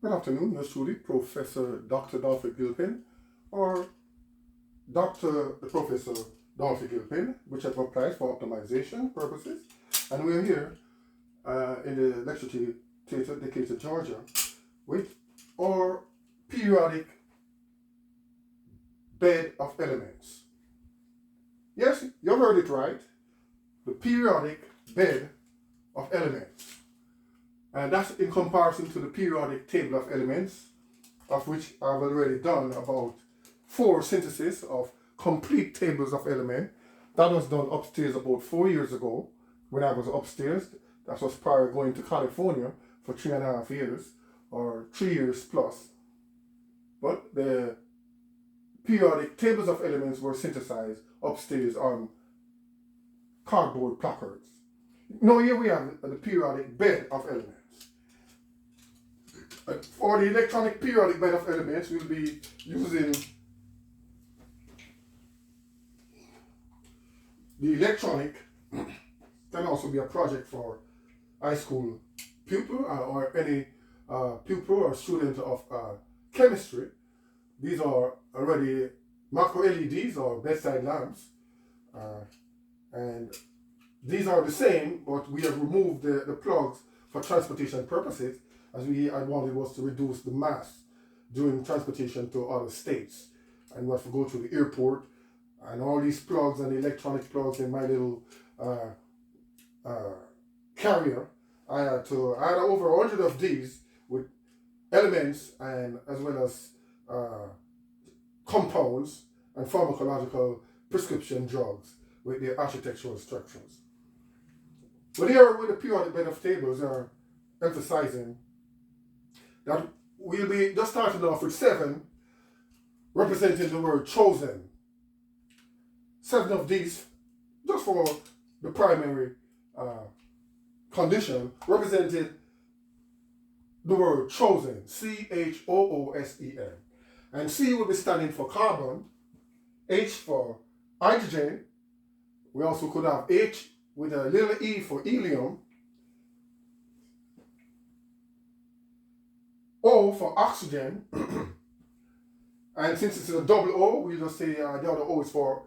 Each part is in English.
Good afternoon, yours truly, Professor Dr. Dolphy Gilpin, or Professor Dolphy Gilpin, whichever applies for optimization purposes. And we're here in the lecture theater, Decatur, Georgia, with our periodic bed of elements. Yes, you heard it right. The periodic bed of elements. And that's in comparison to the periodic table of elements, of which I've already done about 4 syntheses of complete tables of elements. That was done upstairs about 4 years ago when I was upstairs. That was prior going to California for 3.5 years, or 3 years plus. But the periodic tables of elements were synthesized upstairs on cardboard placards. Now here we have the periodic bed of elements. For the electronic periodic bed of elements, we'll be using the electronic. Can also be a project for high school pupil or any pupil or student of chemistry. These are already macro LEDs or bedside lamps, and these are the same, but we have removed the plugs for transportation purposes, as I wanted was to reduce the mass during transportation to other states. And we have to go to the airport, and all these plugs and electronic plugs in my little carrier. I had over 100 of these with elements and as well as compounds and pharmacological prescription drugs with their architectural structures. But here with the periodic bed of tables are emphasizing that we'll be just starting off with 7 representing the word chosen. 7 of these, just for the primary condition, represented the word chosen, CHOOSEN. And C will be standing for carbon, H for hydrogen. We also could have H with a little e for helium, O for oxygen, and since it's a double O, we just say the other O is for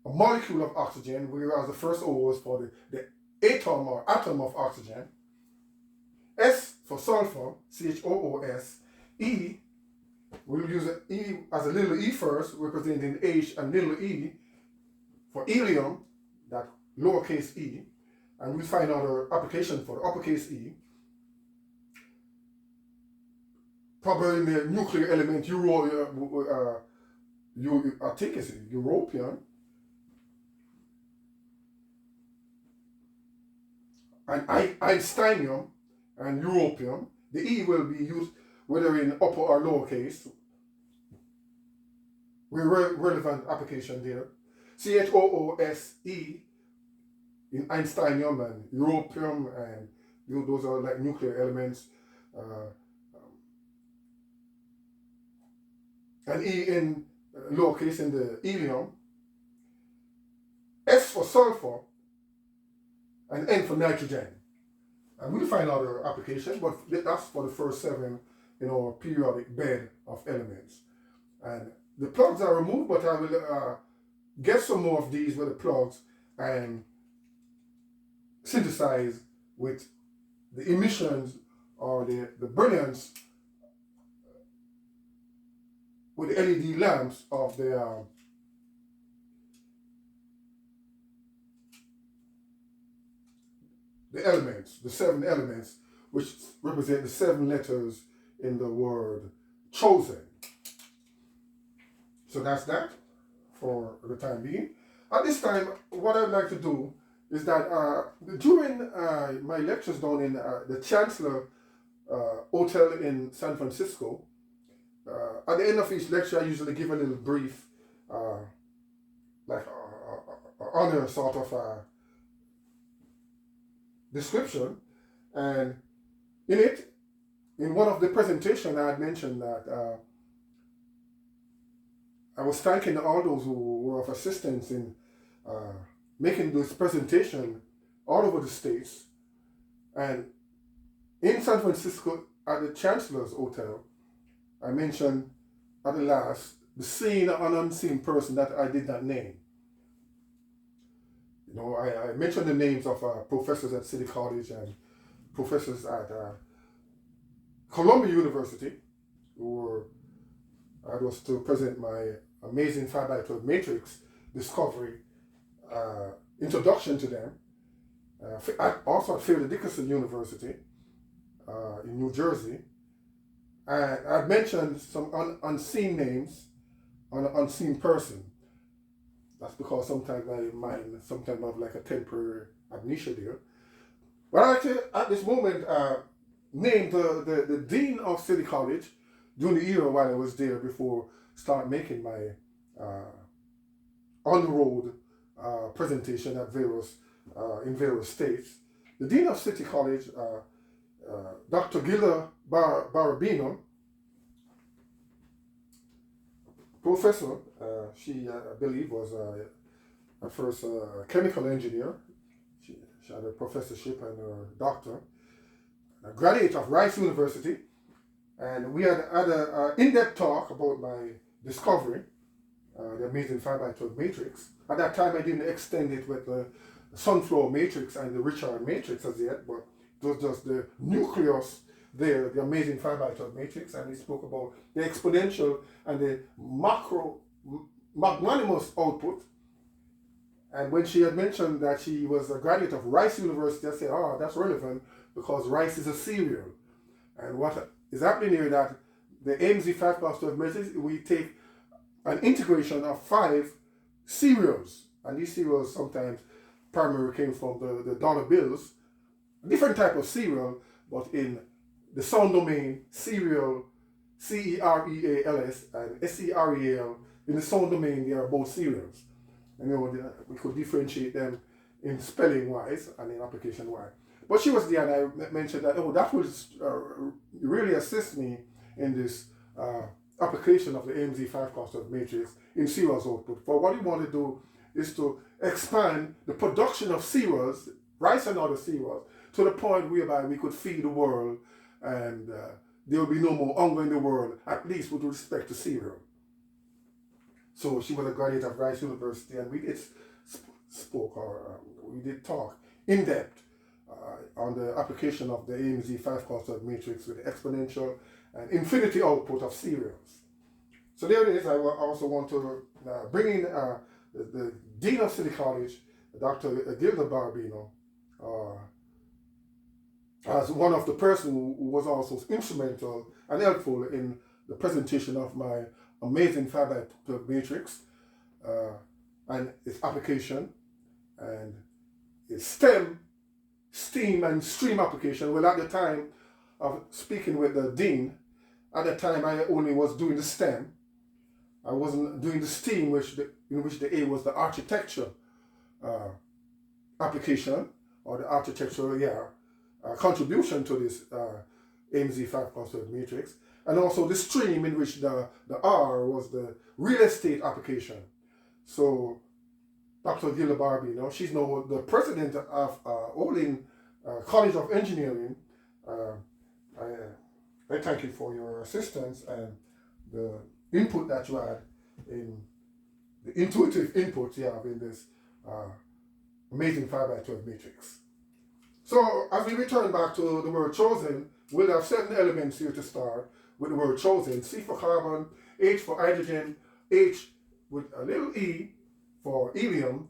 a molecule of oxygen, whereas the first O is for the atom or atom of oxygen. S for sulfur, CHOOS. E, we'll use E as a little e first, representing H and little e for helium, that lowercase e, and we'll find other application for the uppercase E. Probably in the nuclear element, I think it's European. And Einsteinium and Europium. The E will be used whether in upper or lowercase. Relevant application there. CHOOSE in Einsteinium and Europium, and those are like nuclear elements. And E in lowercase in the helium. S for sulfur, and N for nitrogen. And we'll find other applications, but that's for the first 7 in our periodic bed of elements. And the plugs are removed, but I will get some more of these with the plugs and synthesize with the emissions or the brilliance with the LED lamps of the elements, the 7 elements, which represent the 7 letters in the word chosen. So that's that for the time being. At this time, what I'd like to do is that during my lectures down in the Chancellor Hotel in San Francisco, at the end of each lecture, I usually give a little brief, honor sort of description. And in one of the presentations, I had mentioned that I was thanking all those who were of assistance in making this presentation all over the States. And in San Francisco at the Chancellors Hotel, I mentioned at the last the seen and unseen person that I did not name. You know, I mentioned the names of professors at City College and professors at Columbia University, I was to present my amazing 5x12 matrix discovery introduction to them. Also at Fairleigh Dickinson University in New Jersey. And I've mentioned some unseen names on an unseen person. That's because sometimes my mind sometimes have like a temporary amnesia there. But I actually, at this moment, named the Dean of City College during the era while I was there before start making my on-the-road presentation at in various states. The Dean of City College, Dr. Gilda Barabino, professor, she I believe was at first a chemical engineer. She had a professorship and a doctor, a graduate of Rice University, and we had an in-depth talk about my discovery, the amazing 5x12 matrix. At that time, I didn't extend it with the sunflower matrix and the Richard matrix as yet, but it was just the nucleus there, the amazing 5x12 matrix, and we spoke about the exponential and the magnanimous output. And when she had mentioned that she was a graduate of Rice University, I said, oh, that's relevant because rice is a cereal. And what is happening here that the AMZ 5x12 matrix, we take an integration of 5 cereals. And these cereals sometimes primarily came from the dollar bills, different type of cereal, but in the sound domain, cereal, C-E-R-E-A-L-S, and S-E-R-E-A-L, in the sound domain, they are both cereals. And you know, we could differentiate them in spelling-wise and in application-wise. But she was there, and I mentioned that, oh, that will really assist me in this application of the AMZ 5x12 matrix in cereals output. For what you want to do is to expand the production of cereals, rice and other cereals, to the point whereby we could feed the world and there will be no more hunger in the world, at least with respect to cereal. So she was a graduate of Rice University, and we did we did talk in depth on the application of the AMZ 5x12 matrix with the exponential and infinity output of cereals. So there it is. I also want to bring in the Dean of City College, Dr. Gilda Barabino, as one of the person who was also instrumental and helpful in the presentation of my amazing 5x12 matrix and its application and its STEAM and stream application. Well, at the time of speaking with the Dean, at the time I only was doing the STEM. I wasn't doing the STEAM, in which the A was the architecture application, or the architectural, contribution to this AMZ 5x12 matrix, and also the stream in which the R was the real estate application. So Dr. Gilda Barabino, she's now the president of Olin College of Engineering. I thank you for your assistance and the input that you had in the intuitive input you have in this amazing 5x12 matrix. So as we return back to the word chosen, we'll have 7 elements here to start with the word chosen. C for carbon, H for hydrogen, H with a little E for helium,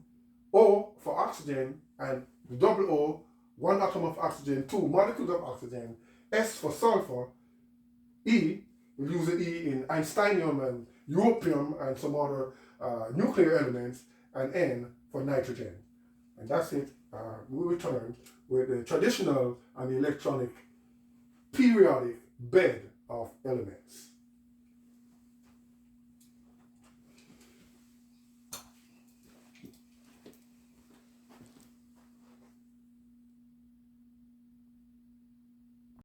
O for oxygen, and the double O, 1 atom of oxygen, 2 molecules of oxygen, S for sulfur, E, we'll use the E in Einsteinium and europium and some other nuclear elements, and N for nitrogen. And that's it. We return with the traditional and electronic periodic bed of elements.